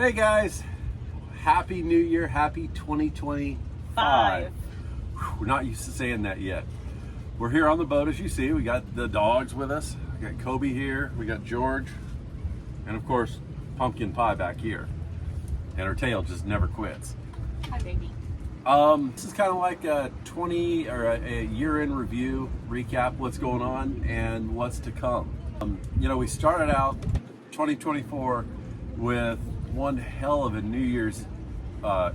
Hey guys, Happy New Year, Happy 2025. We're not used to saying that yet. We're here on the boat, as you see. We got the dogs with us. We got Kobe here, we got George, and of course, Pumpkin Pie back here. And her tail just never quits. Hi, baby. This is kind of like a a year-in review, recap what's going on and what's to come. We started out 2024 with one hell of a New Year's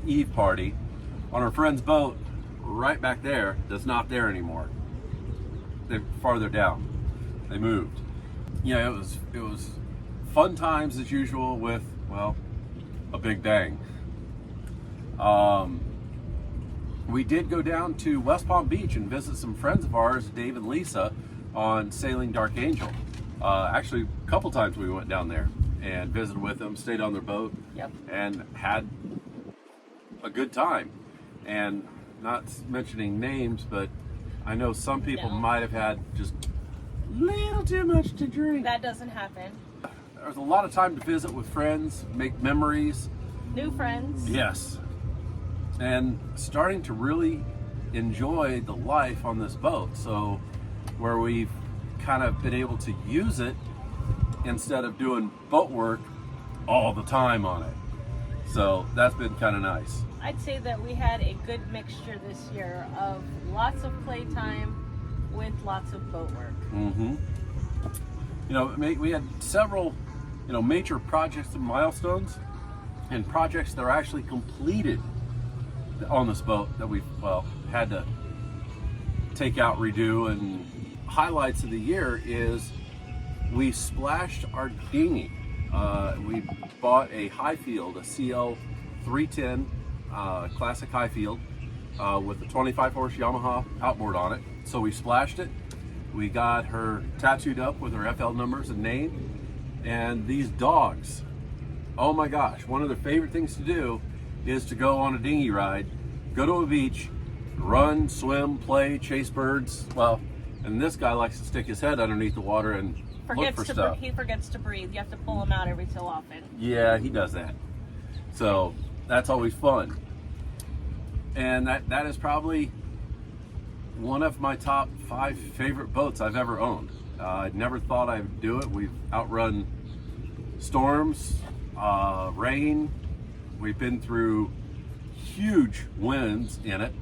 Eve party on our friend's boat right back there that's not there anymore. They're farther down. They moved. It was fun times as usual with, well, a big bang. We did go down to West Palm Beach and visit some friends of ours, Dave and Lisa, on Sailing Dark Angel. Actually, a couple times we went down there and visited with them, stayed on their boat, and had a good time. And not mentioning names, but I know some people might have had just a little too much to drink. That doesn't happen. There was a lot of time to visit with friends, make memories. New friends. Yes. And starting to really enjoy the life on this boat. So where we've kind of been able to use it instead of doing boat work all the time on it. So that's been kind of nice. I'd say that we had a good mixture this year of lots of playtime with lots of boat work. We had several, major projects and milestones and projects that are actually completed on this boat that we've, had to take out, redo. And highlights of the year is we splashed our dinghy. We bought a Highfield, a CL 310 classic Highfield with a 25 horse Yamaha outboard on it. So we splashed it. We got her tattooed up with her FL numbers and name. And these dogs, oh my gosh, one of their favorite things to do is to go on a dinghy ride, go to a beach, run, swim, play, chase birds. Well, and this guy likes to stick his head underneath the water and look for stuff. He forgets to breathe. You have to pull him out every so often. Yeah, he does that. So that's always fun. And that is probably one of my top 5 favorite boats I've ever owned. I never thought I would do it. We've outrun storms, rain. We've been through huge winds in it,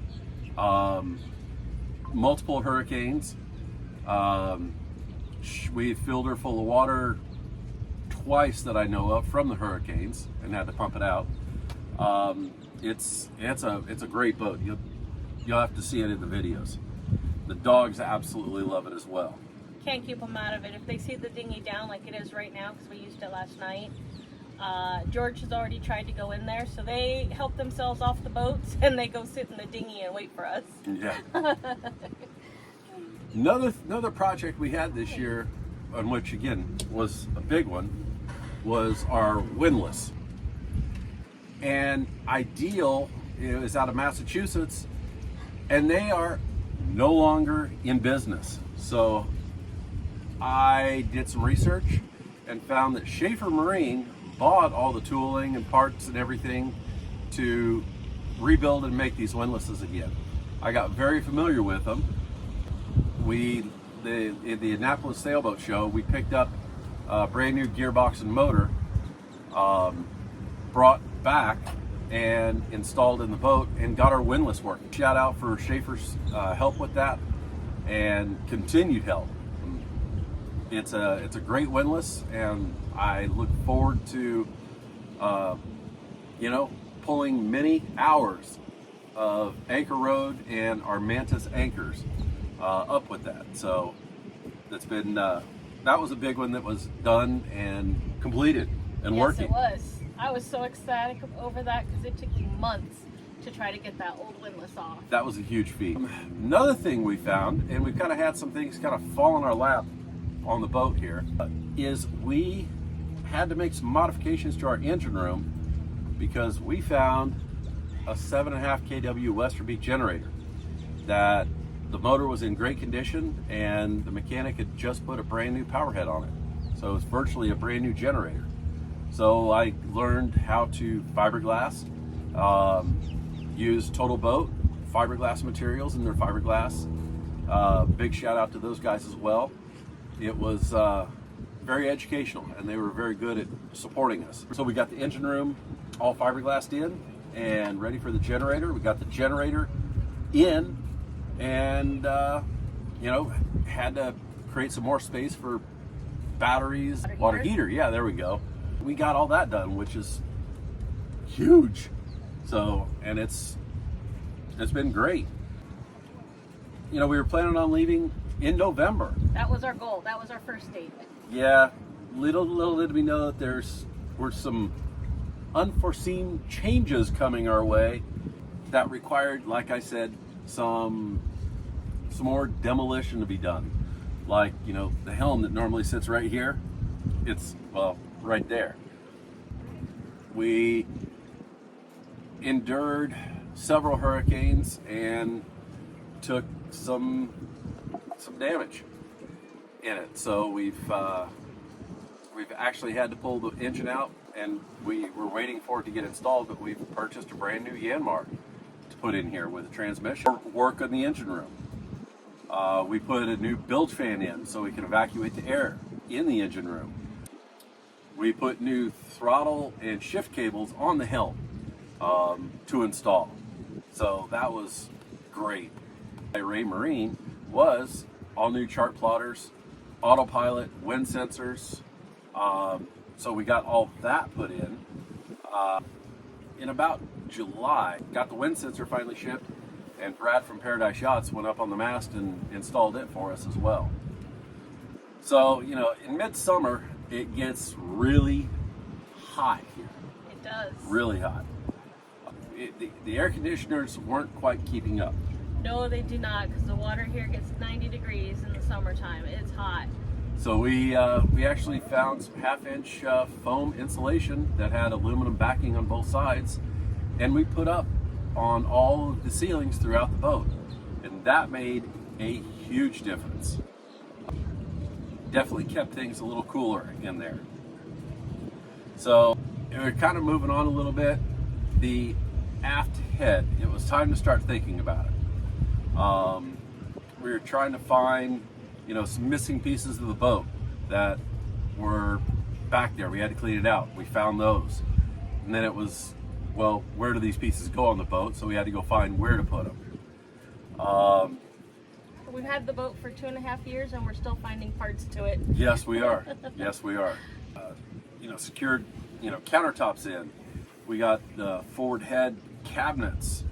multiple hurricanes. We filled her full of water twice that I know of from the hurricanes and had to pump it out. It's a great boat. You'll have to see it in the videos. The dogs absolutely love it as well. Can't keep them out of it. If they see the dinghy down like it is right now, because we used it last night, George has already tried to go in there, so they help themselves off the boats and they go sit in the dinghy and wait for us. Yeah. Another project we had this year, on which again was a big one, was our windlass. And Ideal is out of Massachusetts, and they are no longer in business. So I did some research and found that Citi Marine bought all the tooling and parts and everything to rebuild and make these windlasses again. I got very familiar with them. At the Annapolis Sailboat Show, we picked up a brand new gearbox and motor, brought back and installed in the boat and got our windlass working. Shout out for Schaefer's help with that and continued help. It's a great windlass, and I look forward to pulling many hours of Anchor Road and our Mantis anchors up with that. So that's been that was a big one that was done and completed and working. Yes, it was. I was so ecstatic over that because it took me months to try to get that old windlass off. That was a huge feat. Another thing we found, and we've kind of had some things kind of fall in our lap on the boat here, is we had to make some modifications to our engine room because we found a 7.5 kW Westerbeek generator that the motor was in great condition and the mechanic had just put a brand new power head on it. So it's virtually a brand new generator. So I learned how to fiberglass, use Total Boat fiberglass materials in their fiberglass. Big shout out to those guys as well. It was very educational, and they were very good at supporting us. So we got the engine room all fiberglassed in and ready for the generator. We got the generator in, and you know, had to create some more space for batteries, water heater. Yeah, there we go. We got all that done, which is huge. So, and it's been great. You know, we were planning on leaving in November. That was our goal. That was our first date. Yeah, little did we know that were some unforeseen changes coming our way that required, like I said, some more demolition to be done. Like, you know, the helm that normally sits right here, it's, well, right there. We endured several hurricanes and took some damage in it. So we've actually had to pull the engine out, and we were waiting for it to get installed, but we've purchased a brand new Yanmar to put in here with a transmission. Work on the engine room. We put a new bilge fan in so we can evacuate the air in the engine room. We put new throttle and shift cables on the helm to install. So that was great. Citi Marine was all new chart plotters, autopilot, wind sensors. So we got all that put in. In about July, got the wind sensor finally shipped, and Brad from Paradise Yachts went up on the mast and installed it for us as well. So, you know, in midsummer, it gets really hot here. It does. Really hot. The air conditioners weren't quite keeping up. No, they do not, because the water here gets 90 degrees in the summertime. It's hot. So we actually found some half-inch foam insulation that had aluminum backing on both sides, and we put up on all of the ceilings throughout the boat, and that made a huge difference. Definitely kept things a little cooler in there. So we're kind of moving on a little bit. The aft head, it was time to start thinking about it. We were trying to find, you know, some missing pieces of the boat that were back there. We had to clean it out. We found those. And then it was, well, where do these pieces go on the boat? So we had to go find where to put them. We've had the boat for 2.5 years, and we're still finding parts to it. Yes, we are. Yes, we are. You know, secured, you know, countertops in. We got the forward head cabinets,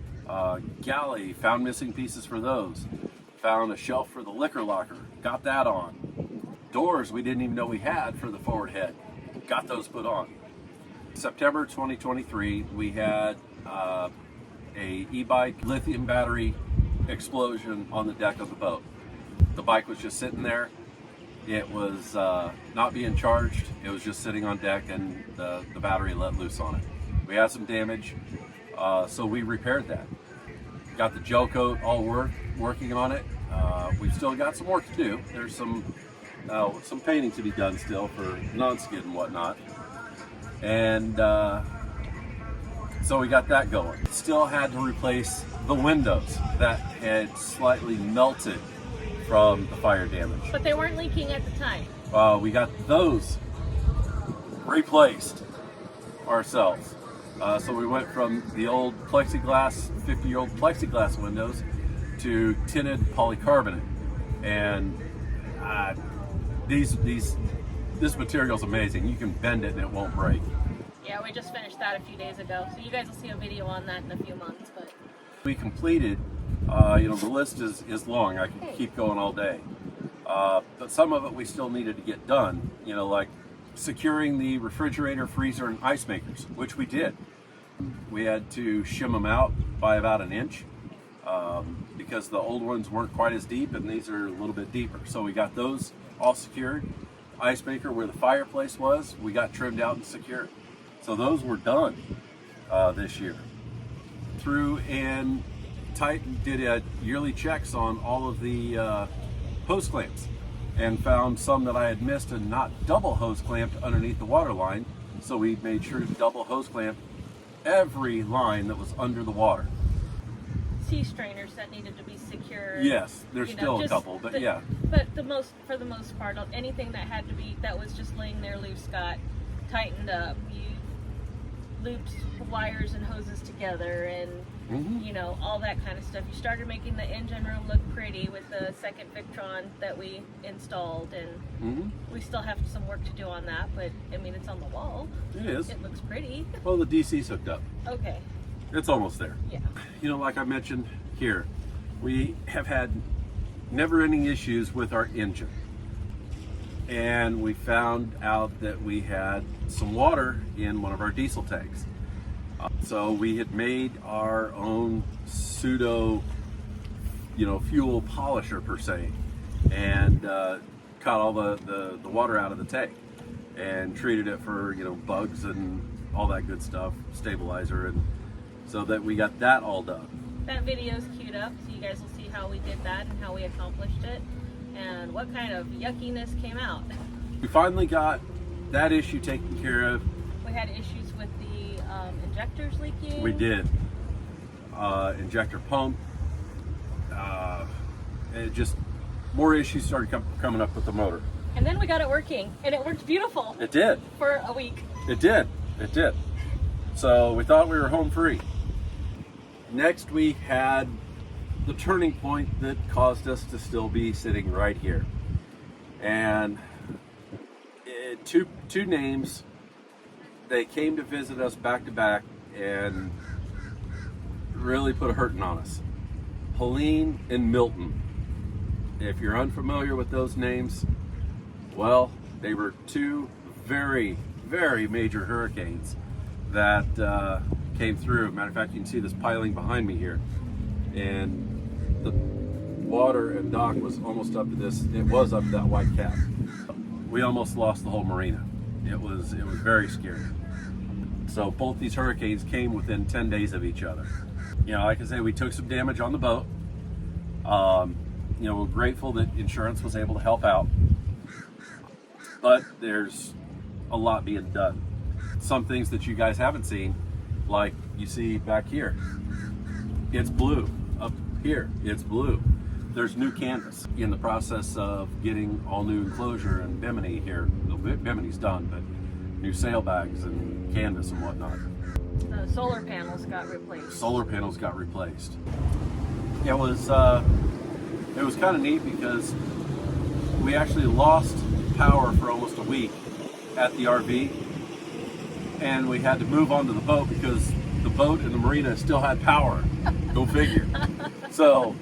galley, found missing pieces for those. Found a shelf for the liquor locker, got that on. Doors we didn't even know we had for the forward head, got those put on. September 2023, we had a e-bike lithium battery explosion on the deck of the boat. The bike was just sitting there. It was not being charged. It was just sitting on deck, and the battery let loose on it. We had some damage, so we repaired that. Got the gel coat all working on it. We've still got some work to do. There's some painting to be done still for non-skid and whatnot. And so we got that going. Still had to replace the windows that had slightly melted from the fire damage. But they weren't leaking at the time. We got those replaced ourselves. So we went from the old plexiglass, 50-year-old plexiglass windows to tinted polycarbonate. And this material is amazing. You can bend it and it won't break. Yeah, we just finished that a few days ago, so you guys will see a video on that in a few months. But we completed, you know, the list is long. I can keep going all day. But some of it we still needed to get done, you know, like securing the refrigerator, freezer, and ice makers, which we did. We had to shim them out by about 1 inch because the old ones weren't quite as deep, and these are a little bit deeper. So we got those all secured. Ice maker where the fireplace was, we got trimmed out and secured. So those were done this year. Through and did yearly checks on all of the hose clamps, and found some that I had missed and not double hose clamped underneath the water line. So we made sure to double hose clamp every line that was under the water. Sea strainers that needed to be secured. Yes, there's still a couple, but yeah. But for the most part, anything that was just laying there loose got tightened up. You looped wires and hoses together, and all that kind of stuff. You started making the engine room look pretty with the second Victron that we installed, and we still have some work to do on that, but I mean, it's on the wall. It is. It looks pretty. Well, the DC's hooked up. Okay. It's almost there. Yeah. Like I mentioned here, we have had never-ending issues with our engine. And we found out that we had some water in one of our diesel tanks. So we had made our own pseudo, fuel polisher per se, and caught all the water out of the tank and treated it for, bugs and all that good stuff, stabilizer, and so that we got that all done. That video's queued up, so you guys will see how we did that and how we accomplished it and what kind of yuckiness came out. We finally got that issue taken care of. We had issues with the injectors leaking. We did. Injector pump. It just, more issues started coming up with the motor. And then we got it working, and it worked beautiful. It did. For a week. It did. It did. So we thought we were home free. Next, we had the turning point that caused us to still be sitting right here. And two names, they came to visit us back to back and really put a hurting on us. Helene and Milton. If you're unfamiliar with those names, well, they were two very, very major hurricanes that came through. Matter of fact, you can see this piling behind me here. And the water and dock was almost up to this, it was up to that white cap. We almost lost the whole marina. It was very scary. So both these hurricanes came within 10 days of each other. Like I say, we took some damage on the boat. We're grateful that insurance was able to help out. But there's a lot being done. Some things that you guys haven't seen, like you see back here, it's blue. Up here, it's blue. There's new canvas. In the process of getting all new enclosure and bimini here. Bimini's done, but new sailbags and canvas and whatnot. The solar panels got replaced. Solar panels got replaced. It was kind of neat because we actually lost power for almost a week at the RV, and we had to move onto the boat because the boat and the marina still had power. Go figure. So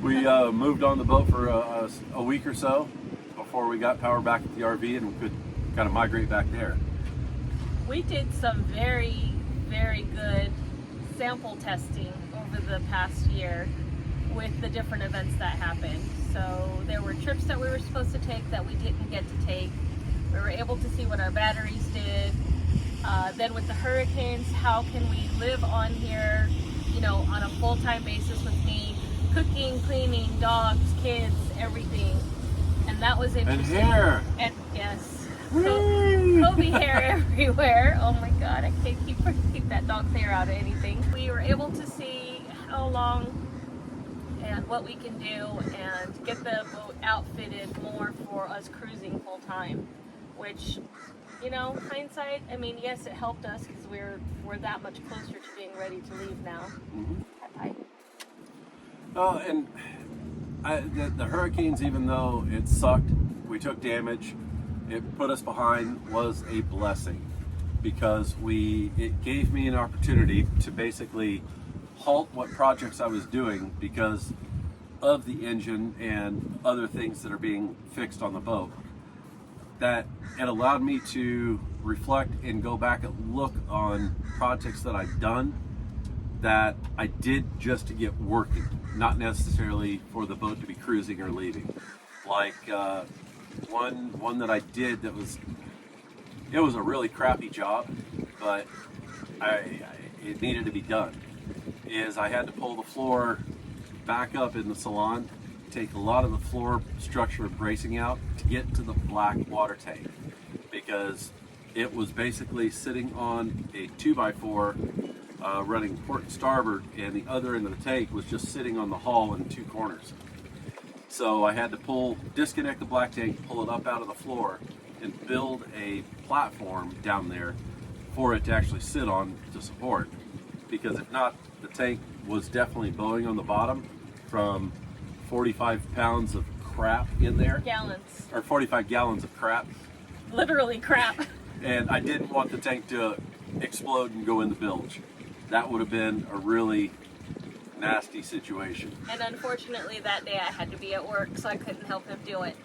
we moved on the boat for a week or so before we got power back at the RV and we could kind of migrate back there. We did some very, very good sample testing over the past year with the different events that happened. So there were trips that we were supposed to take that we didn't get to take. We were able to see what our batteries did. Then with the hurricanes, how can we live on here, on a full-time basis with me, cooking, cleaning, dogs, kids, everything. And that was interesting. And hair. And yes. Kobe hair everywhere. Oh my God, I can't keep that dog's hair out of anything. We were able to see how long and what we can do and get the boat outfitted more for us cruising full time, which, hindsight, yes, it helped us because we're that much closer to being ready to leave now. And the hurricanes, even though it sucked, we took damage, it put us behind, was a blessing because it gave me an opportunity to basically halt what projects I was doing because of the engine and other things that are being fixed on the boat. That it allowed me to reflect and go back and look on projects that I've done that I did just to get working, not necessarily for the boat to be cruising or leaving. Like one that I did that was a really crappy job, but it needed to be done. Is I had to pull the floor back up in the salon, take a lot of the floor structure bracing out to get to the black water tank because it was basically sitting on a 2x4 running port and starboard, and the other end of the tank was just sitting on the hull in two corners. So I had to disconnect the black tank, pull it up out of the floor, and build a platform down there for it to actually sit on to support. Because if not, the tank was definitely bowing on the bottom from 45 pounds of crap in there. Gallons. Or 45 gallons of crap. Literally crap. And I didn't want the tank to explode and go in the bilge. That would have been a really nasty situation. And unfortunately that day I had to be at work, so I couldn't help him do it.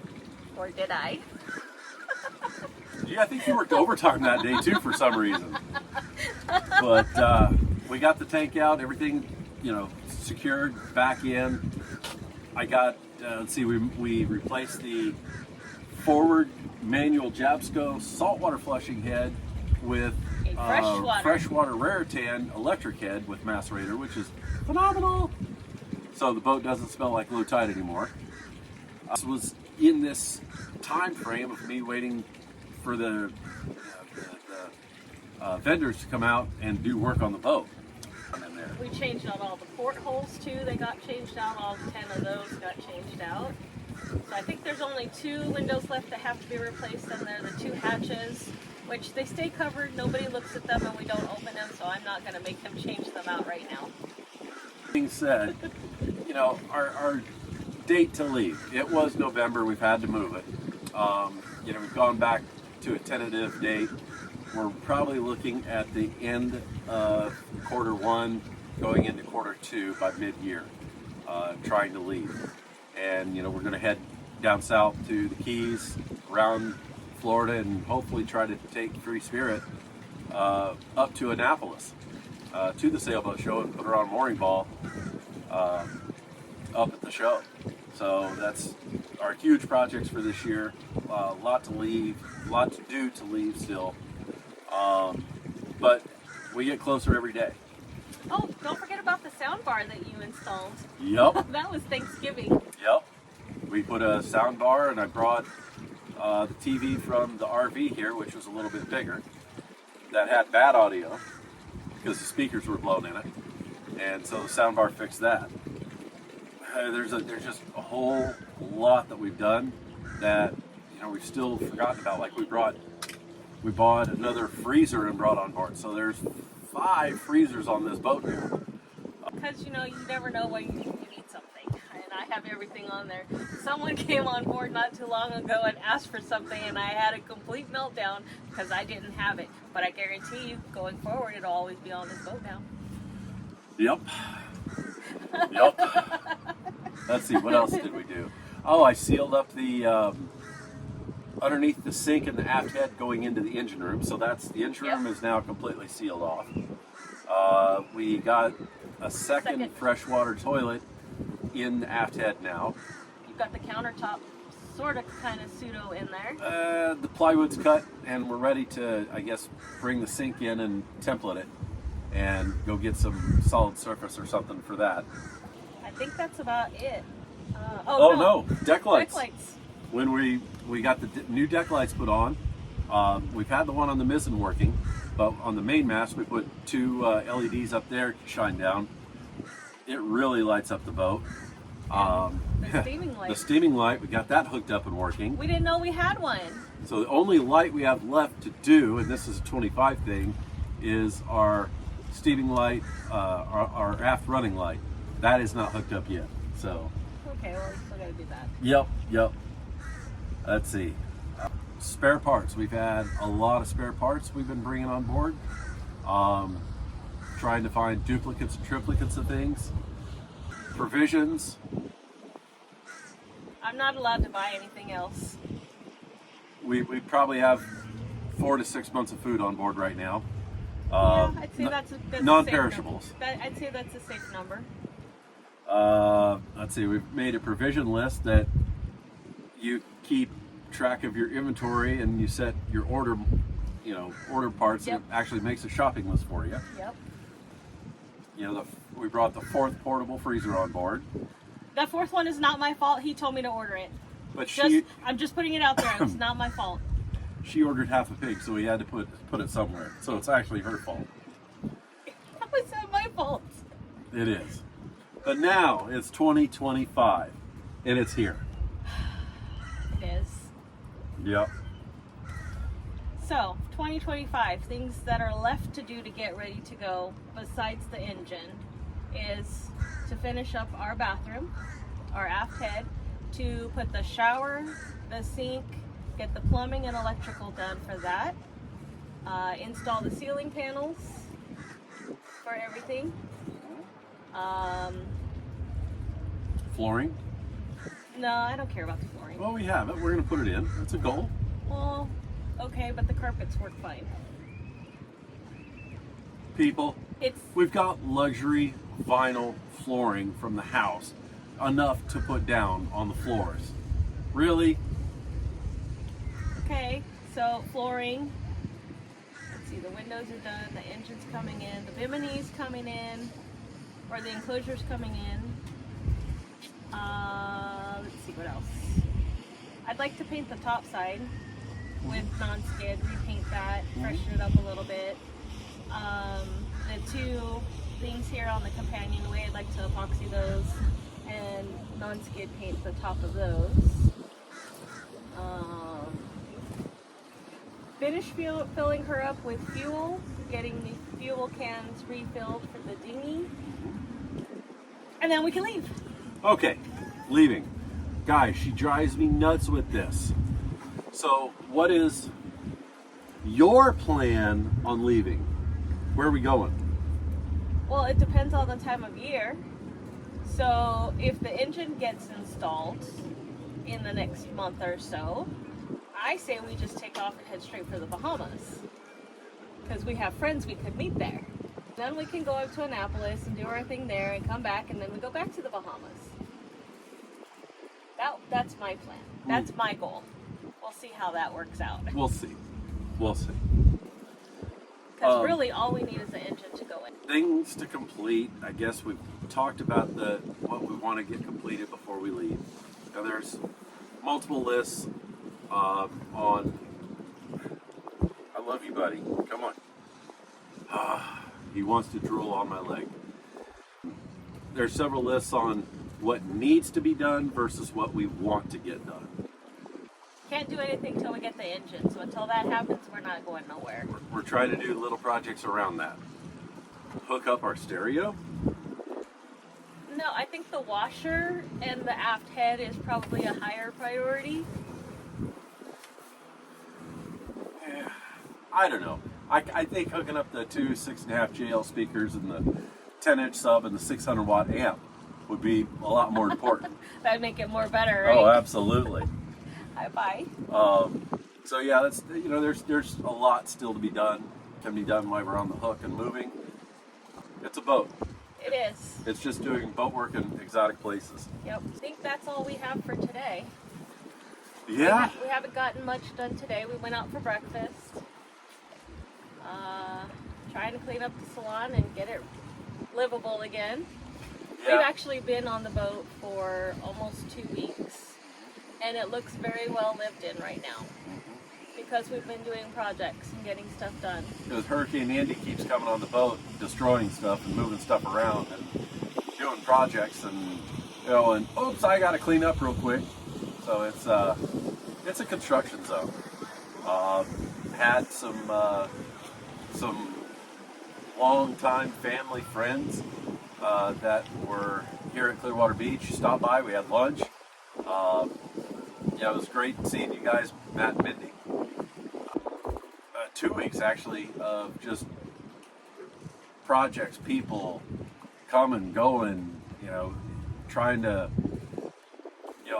Or did I? Yeah, I think you worked overtime that day too for some reason. But we got the tank out, everything, secured back in. I got, we replaced the forward manual Jabsco saltwater flushing head with freshwater Raritan electric head with macerator, which is phenomenal. So the boat doesn't smell like low tide anymore. This was in this time frame of me waiting for the vendors to come out and do work on the boat. We changed out all the portholes too. They got changed out. All 10 of those got changed out. So I think there's only 2 windows left that have to be replaced, and they're the 2 hatches, which they stay covered. Nobody looks at them and we don't open them, so I'm not going to make them change them out right now. Being said, our date to leave, it was November. We've had to move it. We've gone back to a tentative date. We're probably looking at the end of Q1, going into Q2 by mid-year, trying to leave. And, we're going to head down south to the Keys, around Florida, and hopefully try to take Free Spirit up to Annapolis, to the sailboat show, and put her on mooring ball up at the show. So that's our huge projects for this year. A lot to do to leave still. But we get closer every day. Oh, don't forget about the sound bar that you installed. Yep. That was Thanksgiving. Yep. We put a sound bar, and I brought the TV from the RV here, which was a little bit bigger, that had bad audio because the speakers were blown in it, and so the sound bar fixed that. There's just a whole lot that we've done that we've still forgotten about. Like we bought another freezer and brought on board, so there's 5 freezers on this boat now. Because you never know when you need something, and I have everything on there. Someone came on board not too long ago and asked for something, and I had a complete meltdown because I didn't have it. But I guarantee you, going forward, it'll always be on this boat now. Yep. Let's see, what else did we do? Oh, I sealed up the underneath the sink and the aft head going into the engine room. So the engine room is now completely sealed off. We got a second freshwater toilet in the aft head now. You've got the countertop sort of kind of pseudo in there. The plywood's cut, and we're ready to, I guess, bring the sink in and template it and go get some solid surface or something for that. I think that's about it. No, deck lights. Deck lights. When we got the new deck lights put on, we've had the one on the mizzen working, but on the main mast we put 2 LEDs up there to shine down. It really lights up the boat. The steaming light. The steaming light, we got that hooked up and working. We didn't know we had one. So the only light we have left to do, and this is a 25 thing, is our steaming light, our aft running light. That is not hooked up yet. So. Okay, well, we still got to do that. Yep. Let's see. Spare parts. We've had a lot of spare parts we've been bringing on board. Trying to find duplicates and triplicates of things. Provisions. I'm not allowed to buy anything else. We probably have 4 to 6 months of food on board right now. Yeah, I'd say that's non-perishables. I'd say that's a safe number. Let's see, we've made a provision list that you keep track of your inventory and you set your order parts. Yep. And it actually makes a shopping list for you. Yep. We brought the 4th portable freezer on board. That 4th one is not my fault. He told me to order it. But I'm just putting it out there. It's not my fault. she ordered half a pig, so we had to put it somewhere. So it's actually her fault. How is that my fault? It is. But now it's 2025, and it's here. It is. Yep. So, 2025, things that are left to do to get ready to go, besides the engine, is to finish up our bathroom, our aft head, to put the shower, the sink, get the plumbing and electrical done for that, install the ceiling panels for everything. Flooring? No, I don't care about the flooring. Well, we have it. We're going to put it in. That's a goal. Well, okay, but the carpets work fine. People, It's we've got luxury vinyl flooring from the house, enough to put down on the floors. Really? okay, so flooring. Let's see, the windows are done, the engine's coming in, the bimini's coming in, or the enclosure's coming in. Let's see what else. I'd like to paint the top side with non-skid, repaint that, freshen it up a little bit. The two things here on the companionway, I'd like to epoxy those and non-skid paint the top of those. Finish filling her up with fuel, getting the fuel cans refilled for the dinghy, and then we can leave. Okay, leaving. Guys, she drives me nuts with this. So, what is your plan on leaving? Where are we going? Well, it depends on the time of year. So if the engine gets installed in the next month or so, I say we just take off and head straight for the Bahamas. Because we have friends we could meet there. Then we can go up to Annapolis and do our thing there and come back, and then we go back to the Bahamas. That's my plan. That's my goal. We'll see how that works out. We'll see. We'll see. Because really all we need is the engine to go in. Things to complete. I guess we've talked about what we want to get completed before we leave. Now there's multiple lists on. I love you, buddy. Come on. He wants to drool on my leg. There's several lists on what needs to be done versus what we want to get done. Can't do anything till we get the engine. So until that happens, we're not going nowhere. We're trying to do little projects around that. Hook up our stereo. No, I think the washer and the aft head is probably a higher priority. Yeah, I don't know. I think hooking up the two 6.5 JL speakers and the 10-inch sub and the 600 watt amp would be a lot more important. That'd make it more better, right? Oh, absolutely. Bye. So yeah, that's, there's a lot still to be done. Can be done while we're on the hook and moving. It's a boat. It is. It's just doing boat work in exotic places. Yep. I think that's all we have for today. Yeah. We haven't gotten much done today. We went out for breakfast. Trying to clean up the salon and get it livable again. Yeah. We've actually been on the boat for almost 2 weeks, and it looks very well lived in right now because we've been doing projects and getting stuff done. Because Hurricane Andy keeps coming on the boat, destroying stuff and moving stuff around and doing projects, and and oops, I got to clean up real quick. So it's a construction zone. Had some long-time family friends that were here at Clearwater Beach. Stopped by, we had lunch. It was great seeing you guys, Matt and Mindy. 2 weeks actually of just projects, people coming, going, trying to,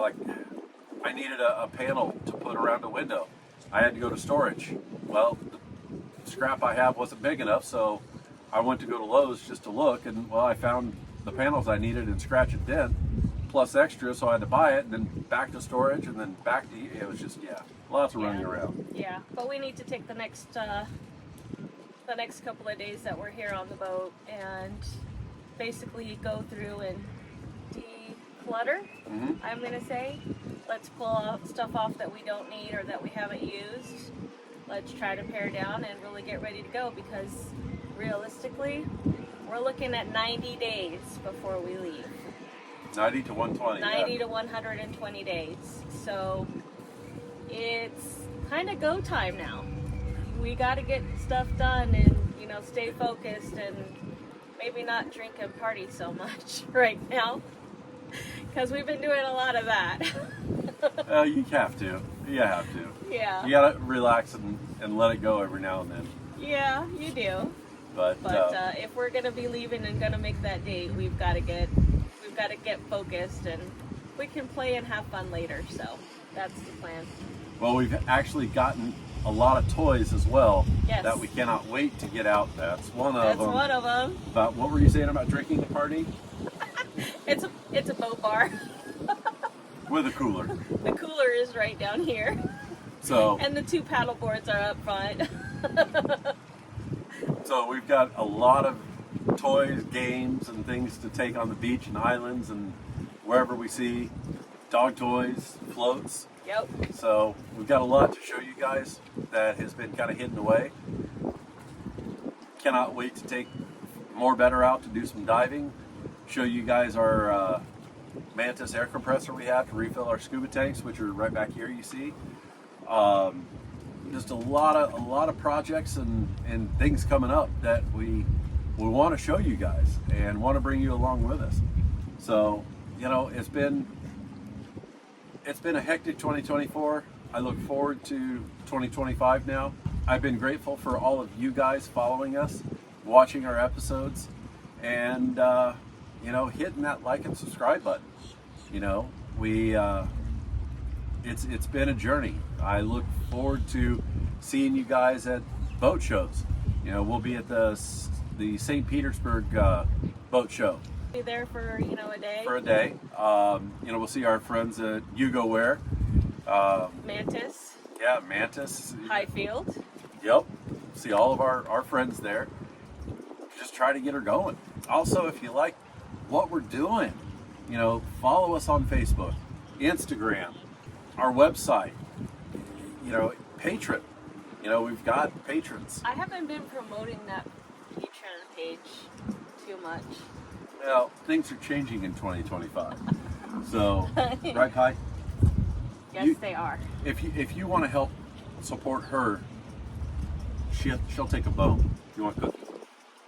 like I needed a panel to put around a window. I had to go to storage. Well, the scrap I have wasn't big enough, so I went to go to Lowe's just to look, and I found the panels I needed in scratch and dent, plus extra, so I had to buy it, and then back to storage, and then back to, it was just, lots of running around. Yeah, but we need to take the next couple of days that we're here on the boat and basically go through and declutter, I'm going to say. Let's pull out stuff off that we don't need or that we haven't used. let's try to pare down and really get ready to go, because realistically, we're looking at 90 days before we leave. 90 to 120. 90 to 120 days. So it's kind of go time now. We got to get stuff done and, you know, stay focused and maybe not drink and party so much right now, because we've been doing a lot of that. You have to. You have to. Yeah. You gotta relax and let it go every now and then. Yeah, you do. But If we're gonna be leaving and gonna make that date, we've got to get focused, and we can play and have fun later. So that's the plan. well, we've actually gotten a lot of toys as well Yes. that we cannot wait to get out. That's one of That's them. one of them. But what were you saying about drinking and party? It's a boat bar. With a cooler. The cooler is right down here, So and the 2 paddle boards are up front. so we've got a lot of toys, games, and things to take on the beach and islands and wherever we see. Dog toys, floats. Yep. So we've got a lot to show you guys that has been kind of hidden away. Cannot wait to take more better out to do some diving. Show you guys our Mantis air compressor we have to refill our scuba tanks, which are right back here. You see, just a lot of projects and things coming up that we want to show you guys and want to bring you along with us. So you know, it's been a hectic 2024. I look forward to 2025 now. I've been grateful for all of you guys following us, watching our episodes, and you know, hitting that like and subscribe button. You know, it's been a journey. I look forward to seeing you guys at boat shows. You know, we'll be at the St. Petersburg boat show. Be there for, you know, a day. For a day. You know, we'll see our friends at Ware. Mantis. Yeah, Mantis. Highfield. Yep. See all of our friends there. Just try to get her going. Also, if you like what we're doing, you know, follow us on Facebook, Instagram, our website, you know, Patreon. You know, we've got patrons. I haven't been promoting that Patreon page too much. Well, things are changing in 2025. So, right, Kai? Yes, they are. If you want to help support her, she'll take a bone. You want a cookie?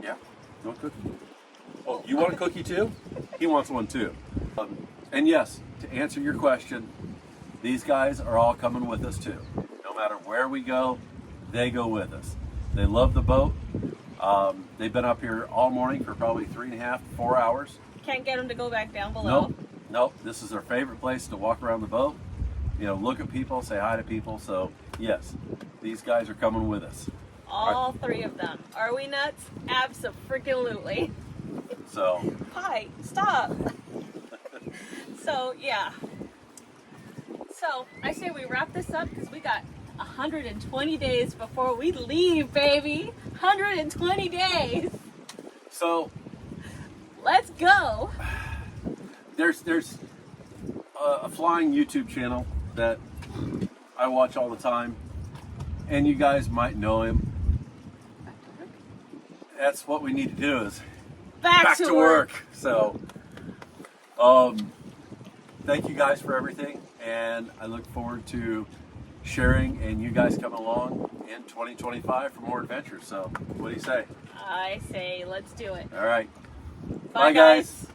Yeah? You want a cookie? Oh, you want a cookie too? He wants one too. And yes, to answer your question, these guys are all coming with us too. No matter where we go, they go with us. They love the boat. They've been up here all morning for probably 3.5 to 4 hours. Can't get them to go back down below. Nope. This is their favorite place to walk around the boat. You know, look at people, say hi to people. So yes, these guys are coming with us. All 3 of them. Are we nuts? Abso-freaking-lutely. So. Hi, stop. So, yeah. So, I say we wrap this up because we got 120 days before we leave, baby. 120 days. So. Let's go. There's a flying YouTube channel that I watch all the time, and you guys might know him. That's what we need to do is Back to work. So, thank you guys for everything, and I look forward to sharing and you guys coming along in 2025 for more adventures. So, what do you say? I say let's do it. All right. Bye guys.